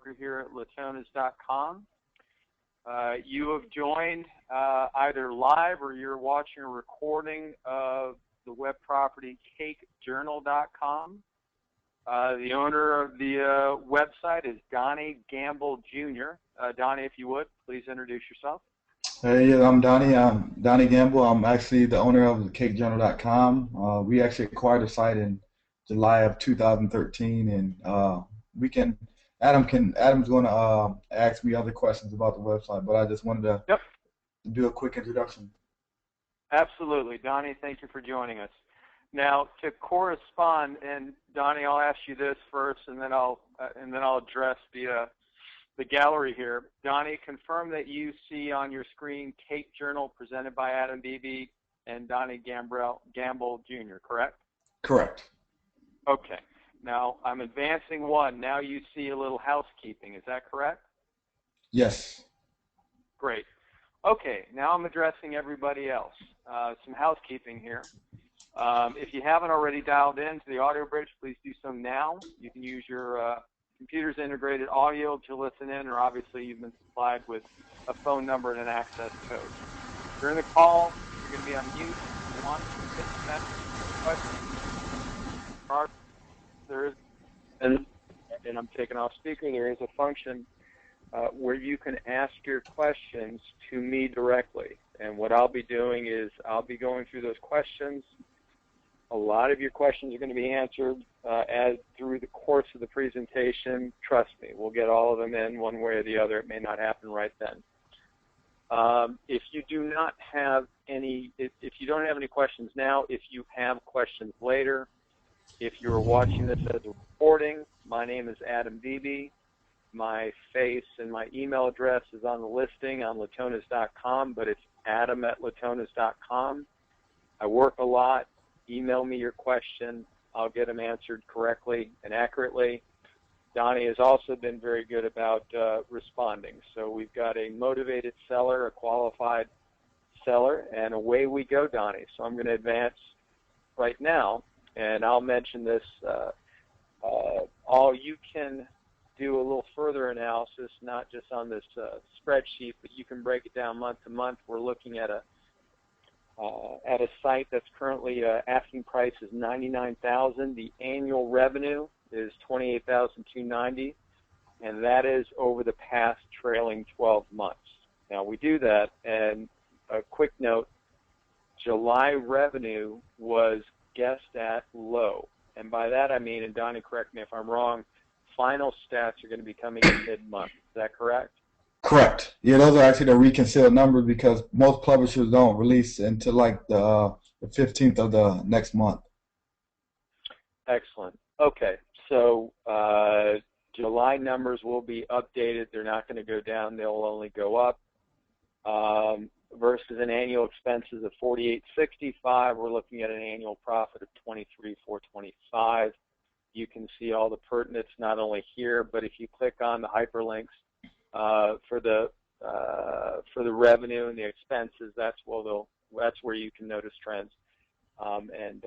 broker here at Latonas.com. You have joined either live or you're watching a recording of the web property cakejournal.com. The owner of the website is Donnie Gamble Jr. Donnie, if you would, please introduce yourself. Hey, I'm Donnie. I'm Donnie Gamble. I'm actually the owner of cakejournal.com. We actually acquired the site in July of 2013, and Adam's going to ask me other questions about the website, but I just wanted to do a quick introduction. Absolutely, Donnie. Thank you for joining us. Now, to correspond, and Donnie, I'll ask you this first, and then I'll address the gallery here. Donnie, confirm that you see on your screen Cake Journal presented by Adam Beebe and Donnie Gamble Jr., correct? Correct. Okay. Now, I'm advancing one. Now you see a little housekeeping. Is that correct? Yes. Great. Okay. Now I'm addressing everybody else. Some housekeeping here. If you haven't already dialed in to the audio bridge, please do so now. You can use your computer's integrated audio to listen in, or obviously you've been supplied with a phone number and an access code. During the call, you're going to be on mute. If you want to there is, and I'm taking off speaker, there is a function where you can ask your questions to me directly. And what I'll be doing is I'll be going through those questions. A lot of your questions are going to be answered as through the course of the presentation. Trust me, we'll get all of them in one way or the other. It may not happen right then. If you do not have any, if you don't have any questions now, if you have questions later, if you're watching this as a recording, my name is Adam Beebe. My face and my email address is on the listing on Latonas.com, but it's adam@Latonas.com. I work a lot. Email me your question. I'll get them answered correctly and accurately. Donnie has also been very good about responding. So we've got a motivated seller, a qualified seller, and away we go, Donnie. So I'm going to advance right now, and I'll mention this. You can do a little further analysis, not just on this spreadsheet, but you can break it down month to month. We're looking at a site that's currently asking price is $99,000. The annual revenue is $28,290, and that is over the past trailing 12 months. Now we do that, and a quick note: July revenue was guessed at low, and by that I mean, and Donnie, correct me if I'm wrong, final stats are going to be coming in mid-month. Is that correct? Correct. Yeah, those are actually the reconciled numbers because most publishers don't release until like the 15th of the next month. Excellent. Okay, so July numbers will be updated. They're not going to go down. They'll only go up. Versus an annual expenses of $48,665, we're looking at an annual profit of $23,425. You can see all the pertinence not only here, but if you click on the hyperlinks for the revenue and the expenses, that's where you can notice trends and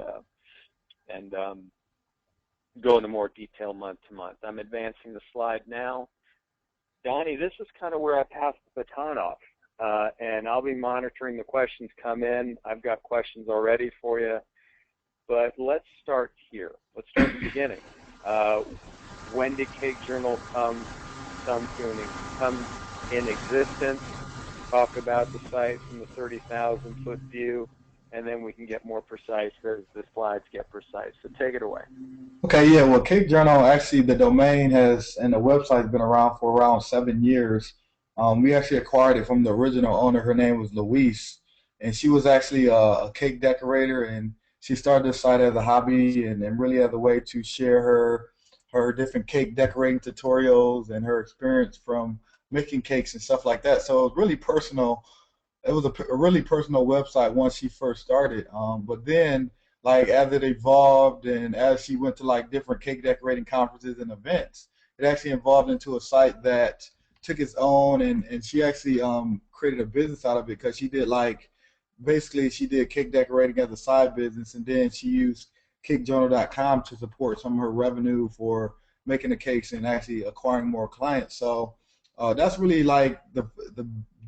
go into more detail month to month. I'm advancing the slide now. Donnie, this is kind of where I pass the baton off, and I'll be monitoring the questions come in. I've got questions already for you, but let's start here. Let's start at the beginning. When did Cake Journal come in existence? Talk about the site from the 30,000-foot view, and then we can get more precise as the slides get precise. So take it away. Okay, yeah, well, Cake Journal, actually the domain has, and the website has been around for around 7 years. We actually acquired it from the original owner. Her name was Louise, and she was actually a cake decorator, and she started this site as a hobby and really as a way to share her different cake decorating tutorials and her experience from making cakes and stuff like that. So it was really personal. It was a really personal website once she first started. But then, like, as it evolved and as she went to like different cake decorating conferences and events, it actually evolved into a site that took its own, and she actually created a business out of it because she did basically she did cake decorating as a side business, and then she used cakejournal.com to support some of her revenue for making the case and actually acquiring more clients. So that's really like the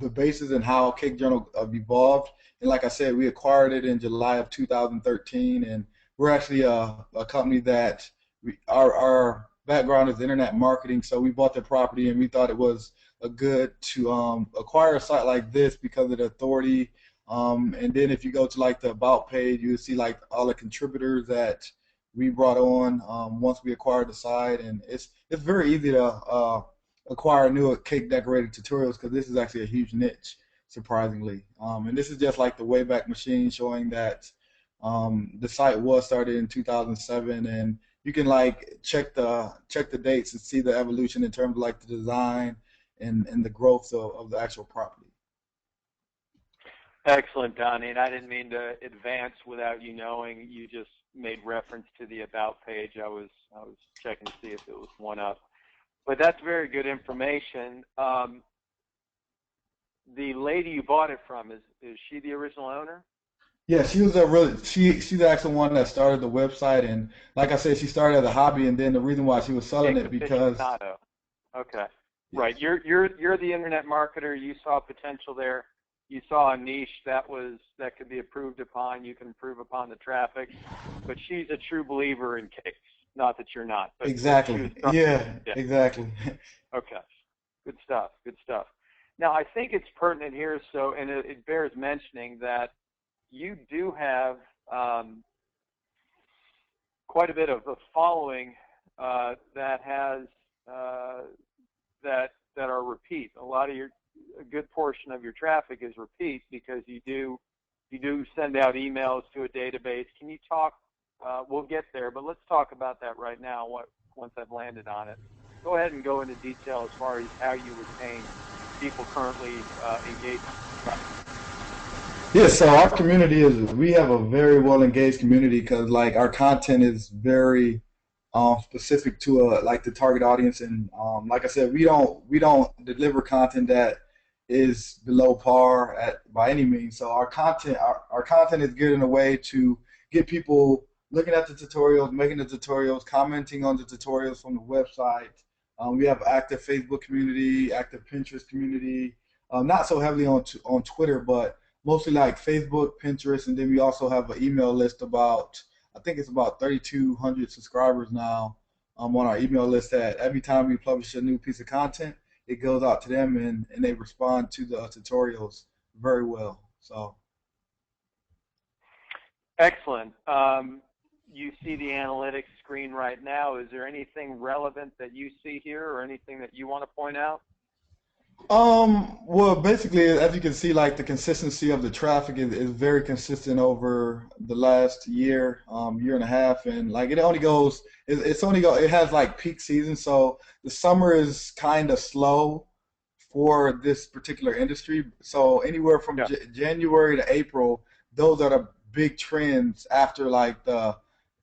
the basis and how Cake Journal evolved. And like I said, we acquired it in July of 2013, and we're actually a company that our background is internet marketing. So we bought the property and we thought it was a good to acquire a site like this because of the authority. And then if you go to like the about page, you see like all the contributors that we brought on once we acquired the site, and it's very easy to acquire new cake decorating tutorials because this is actually a huge niche, surprisingly. And this is just like the Wayback Machine showing that the site was started in 2007, and you can like check the dates and see the evolution in terms of like the design and the growth of the actual property. Excellent, Donnie. And I didn't mean to advance without you knowing. You just made reference to the about page. I was checking to see if it was one up. But that's very good information. The lady you bought it from, is she the original owner? Yeah, she was a really she's the actual one that started the website, and like I said, she started as a hobby, and then the reason why she was selling Cake it because aficionado. Okay. Right. yes, You're the internet marketer. You saw potential there. You saw a niche that could be improved upon. You can improve upon the traffic. But she's a true believer in cakes. Not that you're not, but she was exactly, yeah, yeah. exactly. Okay. Good stuff. Good stuff. Now I think it's pertinent here, so and it bears mentioning that you do have quite a bit of a following that has uh, that are repeat. A lot of a good portion of your traffic is repeat because you do send out emails to a database. Can you talk? We'll get there, but let's talk about that right now. Once I've landed on it, go ahead and go into detail as far as how you retain people currently engaged. Yeah, so our community is we have a very well engaged community because like our content is very specific to like the target audience, and like I said, we don't deliver content that is below par at by any means. So our content is geared in a way to get people looking at the tutorials, making the tutorials, commenting on the tutorials from the website. We have active Facebook community, active Pinterest community, not so heavily on Twitter, but mostly like Facebook, Pinterest, and then we also have an email list about I think it's about 3,200 subscribers now on our email list. That every time we publish a new piece of content, it goes out to them and they respond to the tutorials very well. So Excellent. You see the analytics screen right now. Is there anything relevant that you see here or anything that you want to point out? well, basically, as you can see, like the consistency of the traffic is very consistent over the last year, year and a half, and like it only goes, it has like peak season, so the summer is kind of slow for this particular industry. So anywhere from Yeah. January to April, those are the big trends after like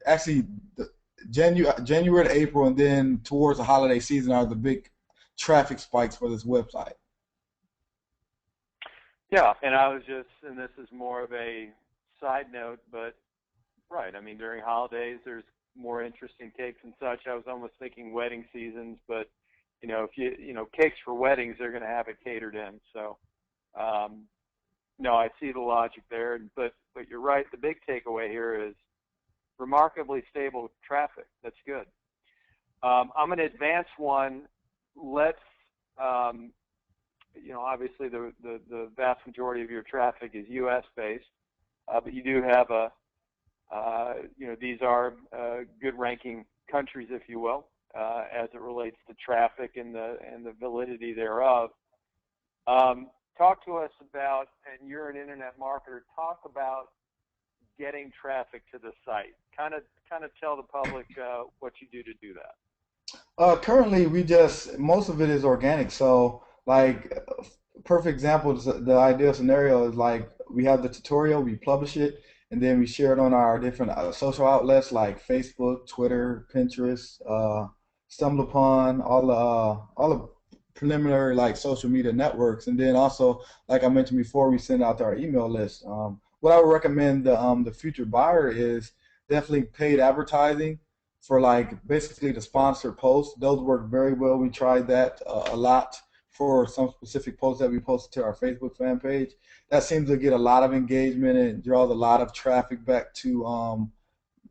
actually the January to April, and then towards the holiday season are the big traffic spikes for this website. Yeah, and I was just, and this is more of a side note, but right. I mean, during holidays, there's more interesting cakes and such. I was almost thinking wedding seasons, but if cakes for weddings, they're going to have it catered in. So, um, no, I see the logic there. But you're right. The big takeaway here is remarkably stable traffic. That's good. I'm going to advance one. Let's, um, obviously the vast majority of your traffic is U.S. based, but you do have these are good ranking countries, if you will, as it relates to traffic and the validity thereof. Talk to us about, and you're an internet marketer. Talk about getting traffic to the site. Kind of tell the public what you do to do that. Currently, we just most of it is organic. So, like, perfect example is the ideal scenario is like we have the tutorial, we publish it, and then we share it on our different social outlets like Facebook, Twitter, Pinterest, StumbleUpon, all the preliminary like social media networks, and then also, like I mentioned before, we send out to our email list. What I would recommend the future buyer is definitely paid advertising for like basically the sponsored posts. Those work very well. We tried that a lot for some specific posts that we posted to our Facebook fan page. That seems to get a lot of engagement and draws a lot of traffic back to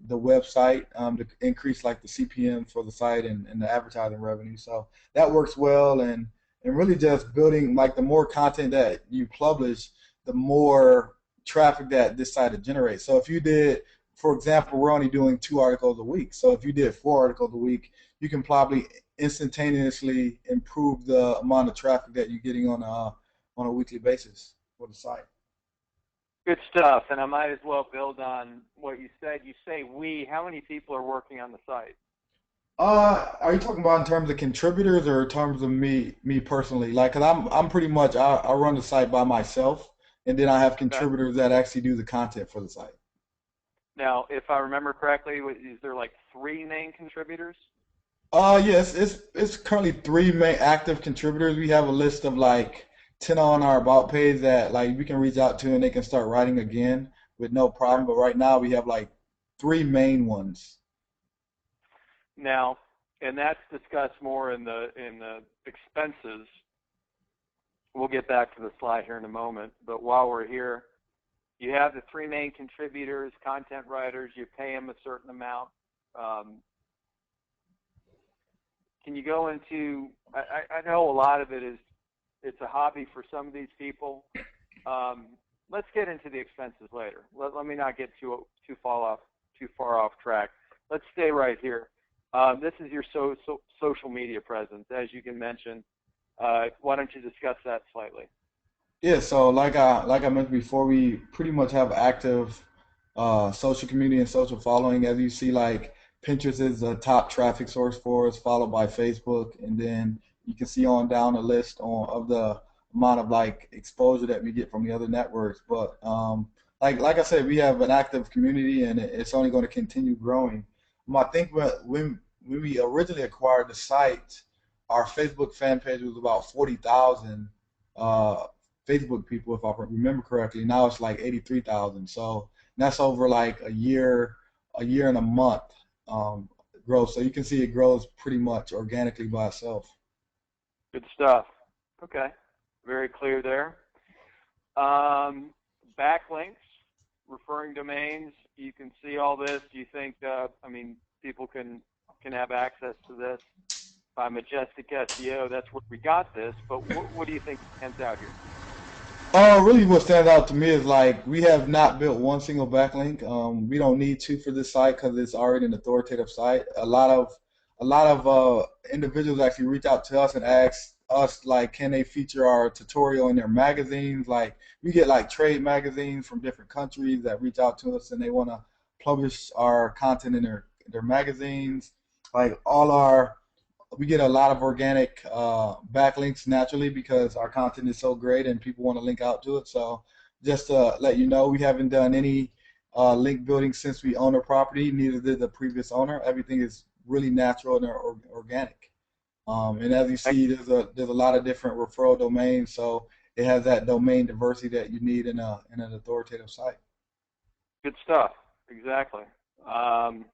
the website to increase like the CPM for the site and the advertising revenue. So that works well, and really just building like the more content that you publish, the more traffic that this site will generate. So if you did, for example, we're only doing 2 articles a week. So if you did 4 articles a week, you can probably instantaneously improve the amount of traffic that you're getting on a weekly basis for the site. Good stuff. And I might as well build on what you said. You say we. How many people are working on the site? Are you talking about in terms of contributors or in terms of me personally? Like, cause I'm pretty much I run the site by myself, and then I have Okay. contributors that actually do the content for the site. Now, if I remember correctly, is there like three main contributors? Yes, it's currently 3 main active contributors. We have a list of like 10 on our about page that like we can reach out to and they can start writing again with no Sure. problem. But right now we have like 3 main ones. Now, and that's discussed more in the expenses. We'll get back to the slide here in a moment. But while we're here, you have the three main contributors, content writers. You pay them a certain amount. Um, can you go into? I know a lot of it is it's a hobby for some of these people. Um, let's get into the expenses later. Let me not get too far off track. Let's stay right here. This is your social media presence, as you can mention. Why don't you discuss that slightly? Yeah, so like I mentioned before, we pretty much have active social community and social following. As you see, like Pinterest is a top traffic source for us, followed by Facebook, and then you can see on down the list on of the amount of like exposure that we get from the other networks. But like I said, we have an active community, and it's only going to continue growing. I think when we originally acquired the site, our Facebook fan page was about 40,000 uh, Facebook people, if I remember correctly. Now it's like 83,000. So that's over like a year and a month growth. So you can see it grows pretty much organically by itself. Good stuff. Okay, very clear there. Um, Backlinks, referring domains. You can see all this. Do you think? I mean, people can have access to this by Majestic SEO. That's where we got this. But what do you think stands out here? Really, what stands out to me is like we have not built one single backlink. We don't need to for this site because it's already an authoritative site. A lot of individuals actually reach out to us and ask us like, can they feature our tutorial in their magazines? Like we get like trade magazines from different countries that reach out to us and they want to publish our content in their magazines. Like all our we get a lot of organic backlinks naturally because our content is so great and people want to link out to it. So just to let you know, we haven't done any link building since we own a property. Neither did the previous owner. Everything is really natural and organic. And as you see, there's a lot of different referral domains, so it has that domain diversity that you need in an authoritative site. Good stuff. Exactly. Um,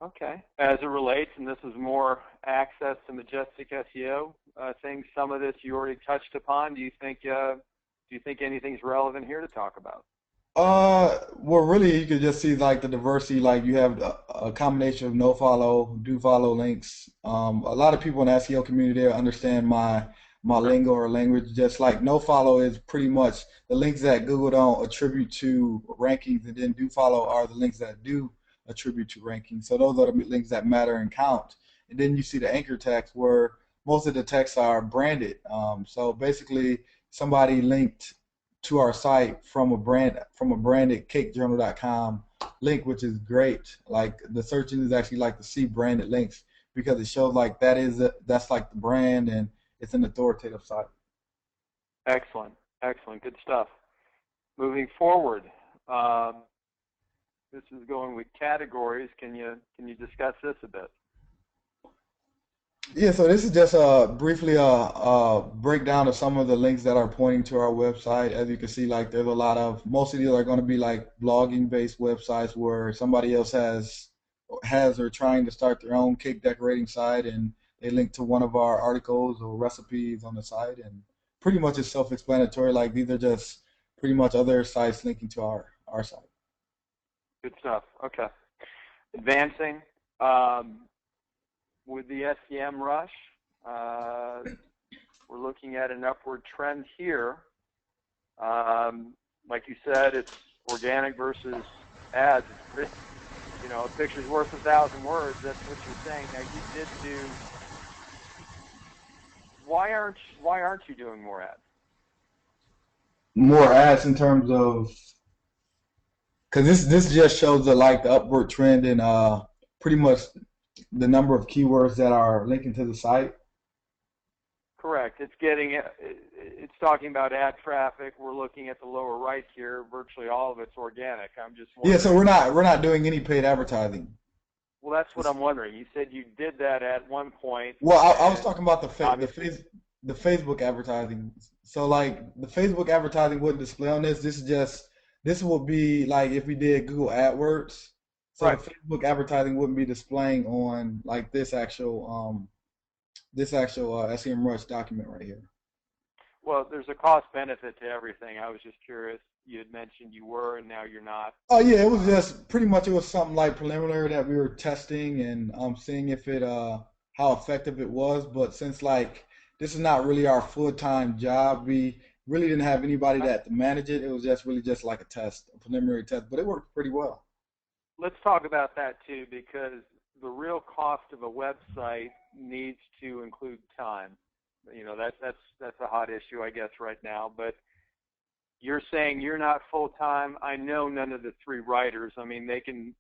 okay. As it relates, and this is more access to Majestic SEO things. Some of this you already touched upon. Do you think anything's relevant here to talk about? Well, really, you could just see like the diversity. Like you have a combination of no follow, do follow links. A lot of people in the SEO community there understand my Sure. lingo or language. Just like no follow is pretty much the links that Google don't attribute to rankings, and then do follow are the links that do attribute to rankings. So those are the links that matter and count. And then you see the anchor text where most of the texts are branded. So basically, somebody linked to our site from a branded cakejournal.com link, which is great. Like the search engine is actually like to see branded links because it shows like that's like the brand and it's an authoritative site. Excellent. Excellent. Good stuff. Moving forward, um, this is going with categories. Can you discuss this a bit? Yeah, so this is just briefly a breakdown of some of the links that are pointing to our website. As you can see, like there's a lot of most of these are going to be like blogging based websites where somebody else has or trying to start their own cake decorating site, and they link to one of our articles or recipes on the site, and pretty much it's self-explanatory. Like these are just pretty much other sites linking to our site. Good stuff. Okay. Advancing. Um, with the SEM rush, uh, we're looking at an upward trend here. Like you said, it's organic versus ads. It's pretty, a picture's worth 1,000 words. That's what you're saying. Now you did do. Why aren't you doing more ads? More ads in terms of because this just shows the upward trend in pretty much the number of keywords that are linking to the site. Correct. It's talking about ad traffic. We're looking at the lower right here. Virtually all of it's organic. I'm just Yeah, so wondering. we're not doing any paid advertising. Well, that's what It's, I'm wondering. You said you did that at one point, well, I was and talking about obviously, the Facebook advertising. So like the Facebook advertising wouldn't display on this. This would be like if we did Google AdWords. So the right. Facebook advertising wouldn't be displaying on like this actual SEMrush document right here. Well, there's a cost benefit to everything. I was just curious. You had mentioned you were, and now you're not. Oh yeah, it was Uh, just pretty much it was something like preliminary that we were testing and seeing if it how effective it was. But since like this is not really our full-time job, we really didn't have anybody that to manage it. It was just really just like a test, a preliminary test, but it worked pretty well. let's talk about that too, because the real cost of a website needs to include time. That's a hot issue, I guess, right now. But you're saying you're not full time. I know none of the three writers. I mean, they can.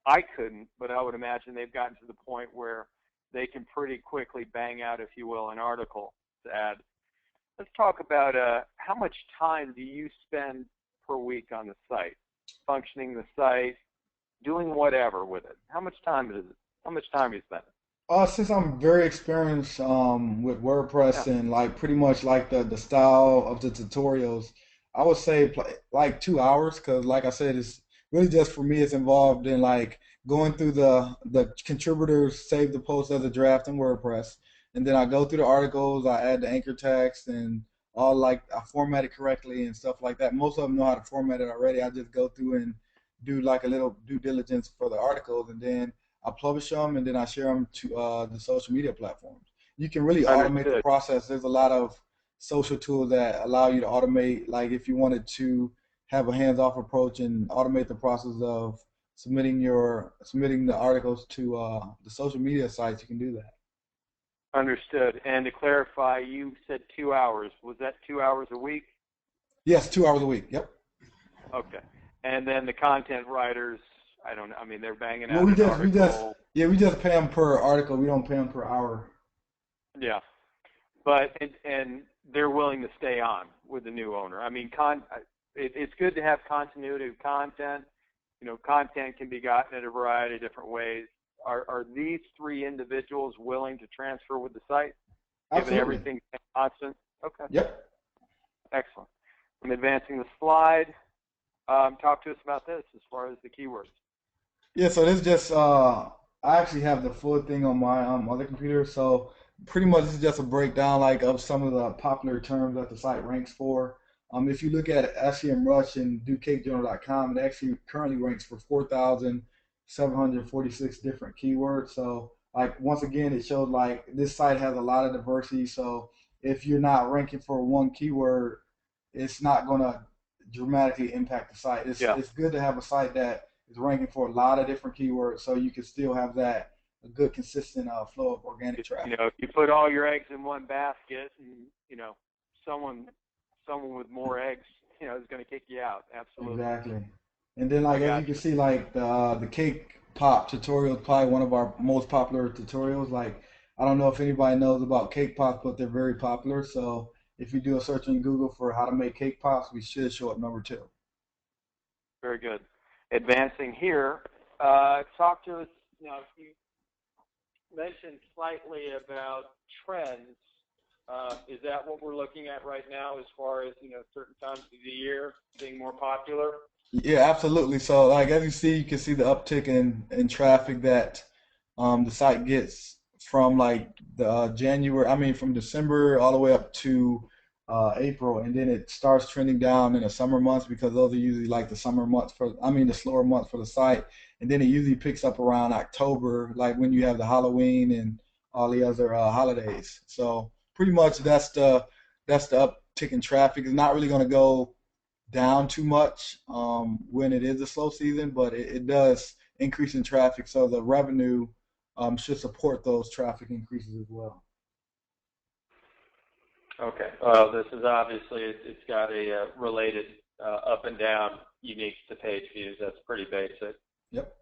I couldn't, but I would imagine they've gotten to the point where they can pretty quickly bang out, if you will, an article to add. Let's talk about how much time do you spend per week on the site, functioning the site, doing whatever with it. How much time is it? How much time are you spending? Since I'm very experienced with Yeah. WordPress and like pretty much like the style of the tutorials, I would say like 2 hours because like I said, it's really just for me. It's involved in like going through the contributors save the post as a draft in WordPress, and then I go through the articles, I add the anchor text and all like I format it correctly and stuff like that. Most of them know how to format it already. I just go through and do like a little due diligence for the articles, and then I publish them and then I share them to the social media platforms. You can really automate the Understood. process. There's a lot of social tools that allow you to automate. Like if you wanted to have a hands-off approach and automate the process of submitting the articles to the social media sites, you can do that. Understood. And to clarify, you said 2 hours. Was that 2 hours a week? Yes, 2 hours a week. Yep. Okay. And then the content writers, I don't know. I mean, they're banging Well, out an article. we just pay them per article. We don't pay them per hour. Yeah. But they're willing to stay on with the new owner. I mean, it's good to have continuity of content. Content can be gotten in a variety of different ways. Are these three individuals willing to transfer with the site, given Absolutely. everything constant? Okay, Yep. excellent. I'm advancing the slide. Talk to us about this as far as the keywords. Yeah, so this just I actually have the full thing on my other computer. So pretty much this is just a breakdown like of some of the popular terms that the site ranks for. If you look at SEMrush and docakejournal.com, it actually currently ranks for 4,746 different keywords. So like once again, it shows like this site has a lot of diversity. So if you're not ranking for one keyword, it's not gonna dramatically impact the site. Yeah. It's good to have a site that is ranking for a lot of different keywords, so you can still have that a good consistent flow of organic traffic. If you put all your eggs in one basket, and someone someone with more eggs, is going to kick you out. Absolutely. Exactly. And then I like as got you can you. see, like the cake pop tutorial is probably one of our most popular tutorials. Like I don't know if anybody knows about cake pops, but they're very popular. So if you do a search in Google for how to make cake pops, we should show up number two. Very good. Advancing here, talk to us now. mentioned slightly about trends. Is that what we're looking at right now as far as, certain times of the year being more popular? Yeah, absolutely. So, like as you see, you can see the uptick in traffic that the site gets from like the January, I mean, from December all the way up to April, and then it starts trending down in the summer months because those are usually like the summer months for, I mean, the slower months for the site, and then it usually picks up around October, like when you have the Halloween and all the other holidays. So, pretty much that's the uptick in traffic. It's not really going to go down too much when it is a slow season, but it does increase in traffic, so the revenue should support those traffic increases as well. Okay. Well, this is obviously it's got a related up and down uniques to page views. That's pretty basic. Yep.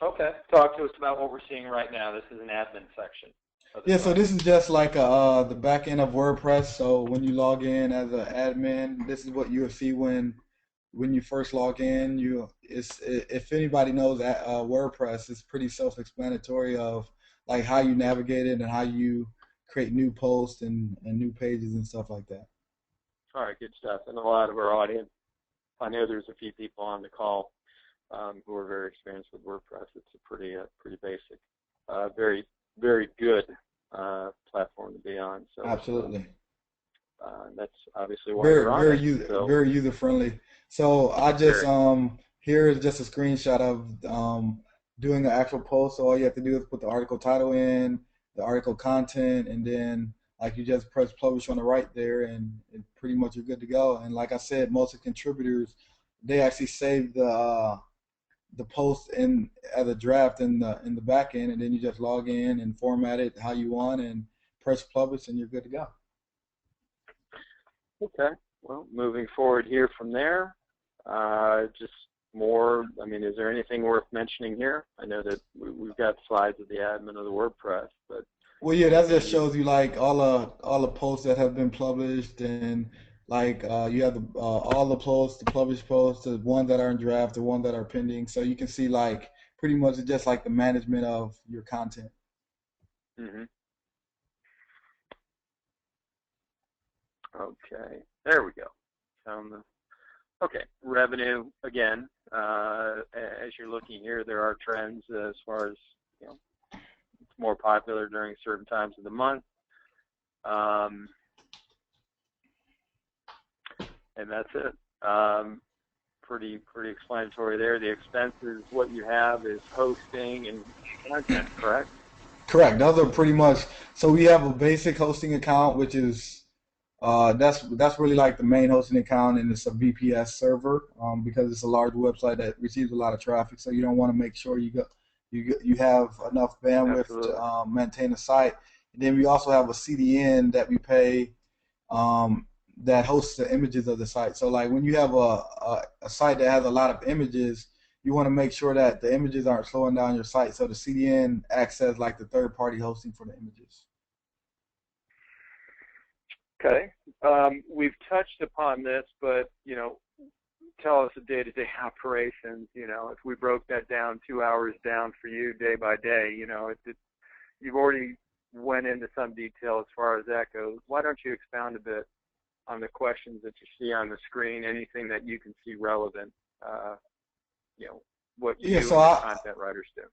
Okay. Talk to us about what we're seeing right now. This is an admin section of the Yeah, so site. this is just like the back end of WordPress. So when you log in as an admin, this is what you'll see when you first log in. If anybody knows WordPress, it's pretty self-explanatory of like how you navigate it and how you create new posts and new pages and stuff like that. All right, good stuff. And a lot of our audience, I know there's a few people on the call who are very experienced with WordPress. It's a pretty basic, very very good platform to be on. So Absolutely. that's obviously why Very you're on very it. So very user friendly. So I just very. here is just a screenshot of doing an actual post. So all you have to do is put the article title in, the article content, and then like you just press publish on the right there, and pretty much you're good to go. And like I said, most of the contributors they actually save the post in as a draft in the back end, and then you just log in and format it how you want and press publish, and you're good to go. Okay. Well, moving forward here from there, just more. I mean, is there anything worth mentioning here? I know that we've got slides of the admin of the WordPress, but Well, yeah, that just any. shows you like all the posts that have been published, and like you have all the posts, the published posts, the ones that are in draft, the ones that are pending. So you can see like pretty much just like the management of your content. Mhm. Okay, there we go. Found the okay revenue again. As you're looking here, there are trends as far as you know, it's more popular during certain times of the month, um, and that's it. Pretty explanatory there. The expenses, what you have is hosting and content, correct? Correct. Those are pretty much. So we have a basic hosting account, which is that's really like the main hosting account, and it's a VPS server because it's a large website that receives a lot of traffic. So you don't want to make sure you have enough bandwidth to Absolutely. maintain the site. And then we also have a CDN that we pay um, that hosts the images of the site. So like when you have a site that has a lot of images, you want to make sure that the images aren't slowing down your site. So the CDN acts as like the third party hosting for the images. Okay. We've touched upon this, but tell us the day-to-day operations. If we broke that down 2 hours down for you day by day, you've already went into some detail as far as that goes. Why don't you expound a bit on the questions that you see on the screen? Anything that you can see relevant, uh, you know, what Yeah, you so and your I content writers do.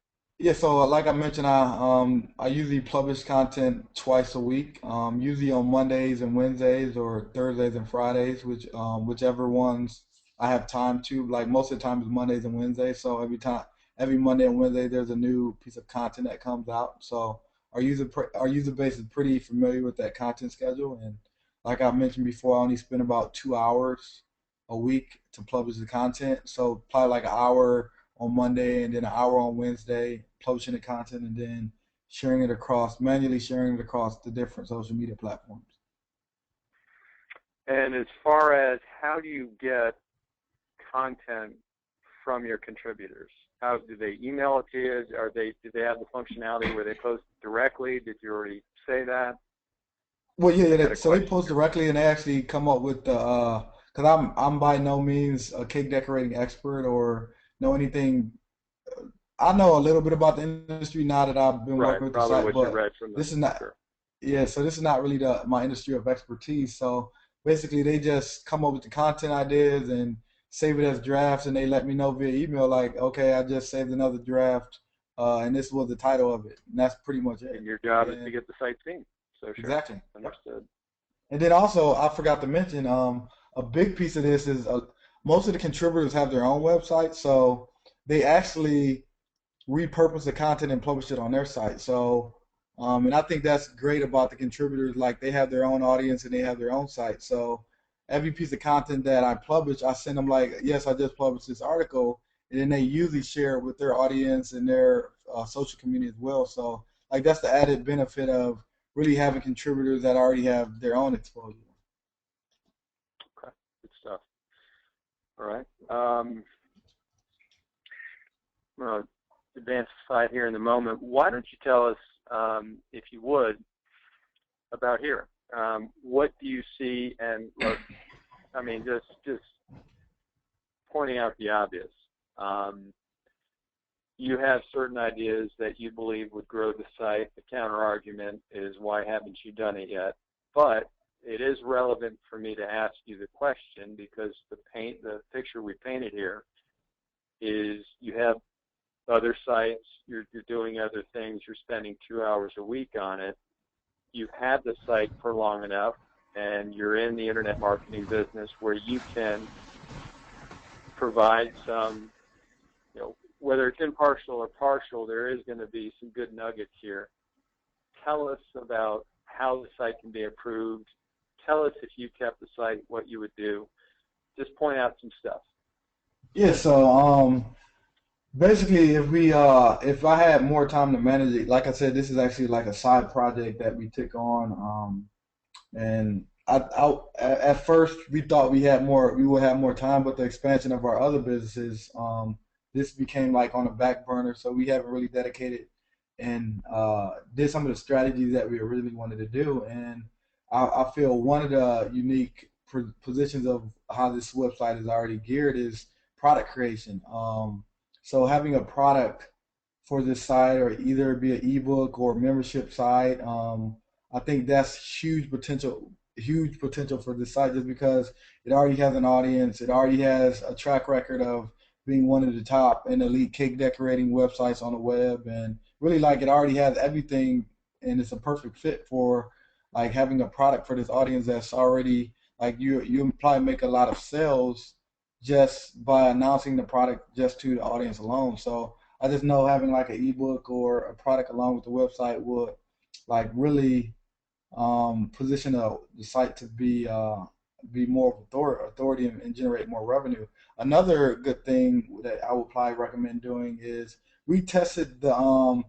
Yeah, so like I mentioned, I usually publish content twice a week, usually on Mondays and Wednesdays or Thursdays and Fridays, whichever ones I have time to. Like most of the time is Mondays and Wednesdays. So every Monday and Wednesday, there's a new piece of content that comes out. So our user base is pretty familiar with that content schedule, and like I mentioned before, I only spend about 2 hours a week to publish the content. So probably like an hour on Monday and then an hour on Wednesday, publishing the content and then manually sharing it across the different social media platforms. And as far as how do you get content from your contributors? How do they email it to you? Do they have the functionality where they post directly? Did you already say that? Well, yeah, I got a so they question post here. directly and they actually come up with because I'm by no means a cake decorating expert or know anything I know a little bit about the industry now that I've been Right, working with the probably site, what you but read from the, this is not. sure. Yeah, so this is not really my industry of expertise. So basically, they just come up with the content ideas and save it as drafts, and they let me know via email, like, okay, I just saved another draft, and this was the title of it, and that's pretty much And it. your job is to And get the site seen. So sure, exactly. Yep. understood. And then also, I forgot to mention, a big piece of this is most of the contributors have their own website, so they actually repurpose the content and publish it on their site. So, and I think that's great about the contributors. Like they have their own audience and they have their own site. So every piece of content that I publish, I send them like, yes, I just published this article, and then they usually share it with their audience and their social community as well. So like that's the added benefit of really having contributors that already have their own exposure. Okay, good stuff. All right. I'm going to advance aside here in the moment. Why don't you tell us, if you would, about here? What do you see? And look, I mean, just pointing out the obvious. You have certain ideas that you believe would grow the site. The counter argument is, why haven't you done it yet? But it is relevant for me to ask you the question, because the picture we painted here is you have other sites, you're doing other things, you're spending 2 hours a week on it. You've had the site for long enough, and you're in the internet marketing business where you can provide some, whether it's impartial or partial, there is going to be some good nuggets here. Tell us about how the site can be improved. Tell us, if you kept the site, what you would do. Just point out some stuff. Yeah. So basically, if I had more time to manage it, like I said, this is actually like a side project that we took on. And at first we thought we would have more time, but the expansion of our other businesses, this became like on the back burner. So we haven't really dedicated and did some of the strategies that we originally wanted to do. And I feel one of the unique positions of how this website is already geared is product creation. So having a product for this site, or either be an ebook or membership site. I think that's huge potential for this site, just because it already has an audience. It already has a track record of being one of the top and elite cake decorating websites on the web, and really like it already has everything, and it's a perfect fit for like having a product for this audience that's already like you probably make a lot of sales just by announcing the product just to the audience alone. So I just know having like an ebook or a product along with the website would like really position the site to be more authority and generate more revenue. Another good thing that I would probably recommend doing is we tested the um,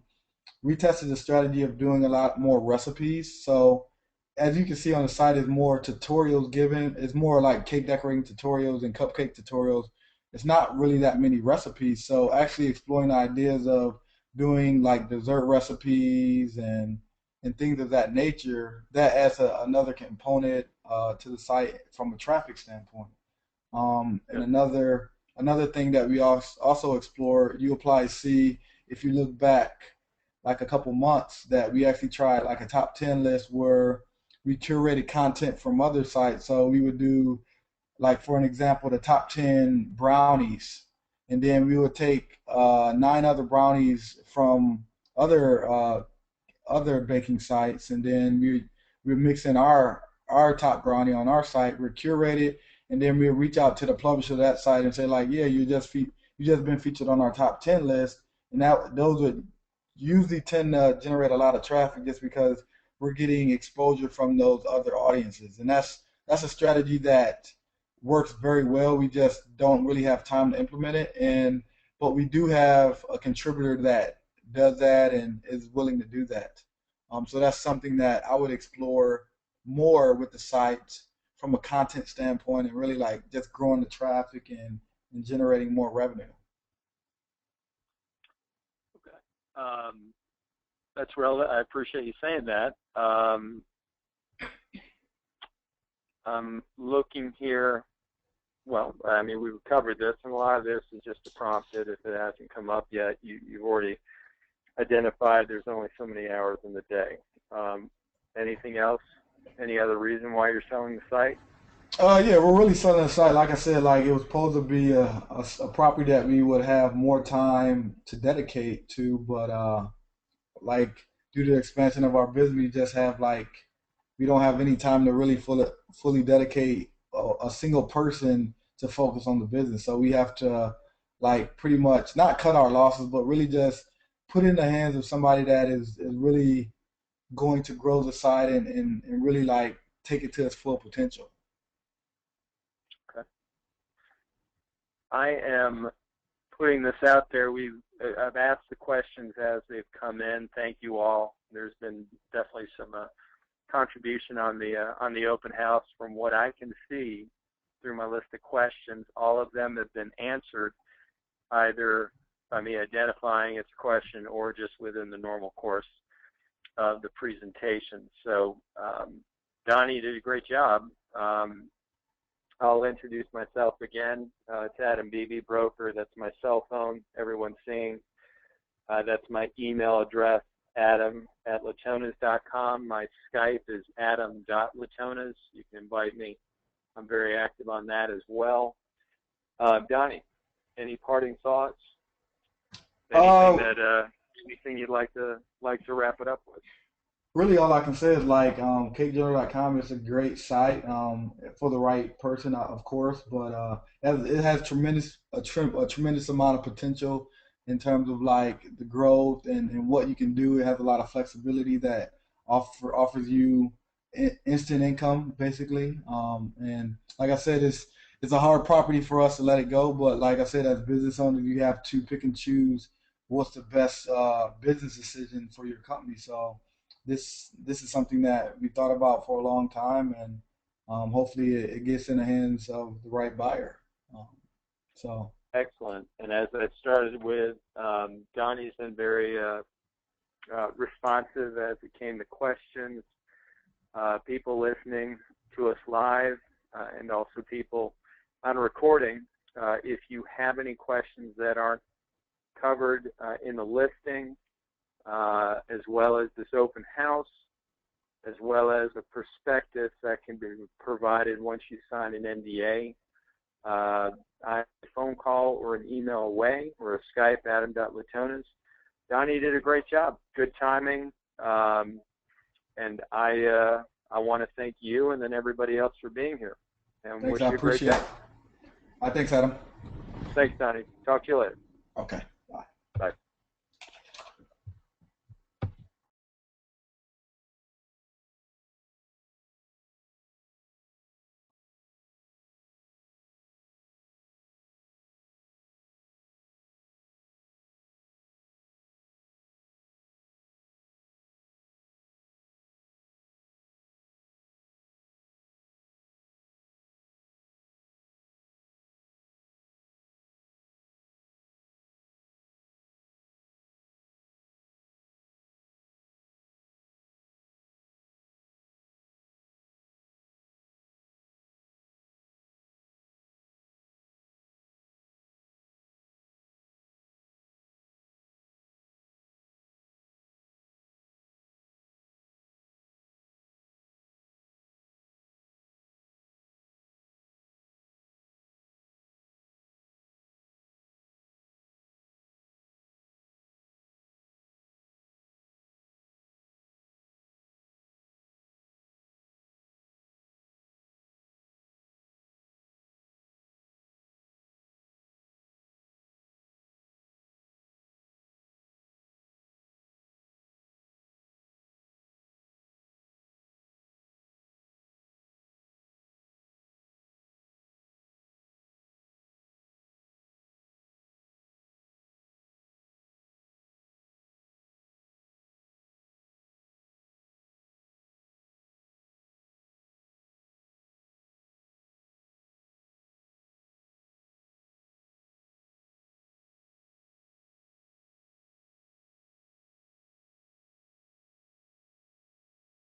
we tested the strategy of doing a lot more recipes. So as you can see on the site, is more tutorials given. It's more like cake decorating tutorials and cupcake tutorials. It's not really that many recipes. So actually exploring the ideas of doing like dessert recipes and things of that nature, that adds another component to the site from a traffic standpoint. And Yep. another thing that we also explore, you apply see if you look back like a couple months, that we actually tried like a top 10 list where we curated content from other sites. So we would do, like for an example, the top 10 brownies, and then we would take 9 other brownies from other other baking sites, and then we mix in our top brownie on our site. We're curated, and then we reach out to the publisher of that site and say like, yeah, you just been featured on our top 10 list, and that those would usually tend to generate a lot of traffic just because we're getting exposure from those other audiences, and that's a strategy that works very well. We just don't really have time to implement it, and but we do have a contributor that does that and is willing to do that. So that's something that I would explore more with the site from a content standpoint, and really like just growing the traffic and generating more revenue. Okay. That's relevant. I appreciate you saying that. I'm looking here. Well, well, I mean, we've covered this, and a lot of this is just to prompt it. If it hasn't come up yet, you've already identified there's only so many hours in the day. Anything else? Any other reason why you're selling the site? Yeah, we're really selling the site. Like I said, like it was supposed to be a property that we would have more time to dedicate to, but like due to the expansion of our business, we just have like we don't have any time to really fully dedicate a single person to focus on the business. So we have to like pretty much not cut our losses, but really just put it in the hands of somebody that is really going to grow the site and really like take it to its full potential. Okay. I am putting this out there. I've asked the questions as they've come in. Thank you all. There's been definitely some contribution on the open house. From what I can see through my list of questions, all of them have been answered either by me identifying its question or just within the normal course of the presentation. So, Donnie, you did a great job. I'll introduce myself again. It's Adam Beebe, broker. That's my cell phone. Everyone's seeing. That's my email address, adam@latonas.com. My Skype is adam.latonas. You can invite me. I'm very active on that as well. Donnie, any parting thoughts? Anything you'd like to wrap it up with? Really, all I can say is like cakejournal.com is a great site for the right person, of course, but it has a tremendous amount of potential in terms of like the growth and what you can do. It has a lot of flexibility that offers you instant income, basically. And like I said, it's a hard property for us to let it go, but like I said, as business owners, you have to pick and choose what's the best business decision for your company. So this is something that we thought about for a long time, and hopefully it gets in the hands of the right buyer. Um, so Excellent. And as I started with, Donnie's been very responsive as it came to questions, people listening to us live, and also people on recording. If you have any questions that aren't covered in the listing, as well as this open house, as well as a prospectus that can be provided once you sign an NDA, a phone call or an email away, or a Skype, adam.latonas. Donnie did a great job. Good timing. And I want to thank you and then everybody else for being here. And thanks, wish I you a great appreciate day. it. Thanks, Adam. Thanks, Donnie. Talk to you later. Okay.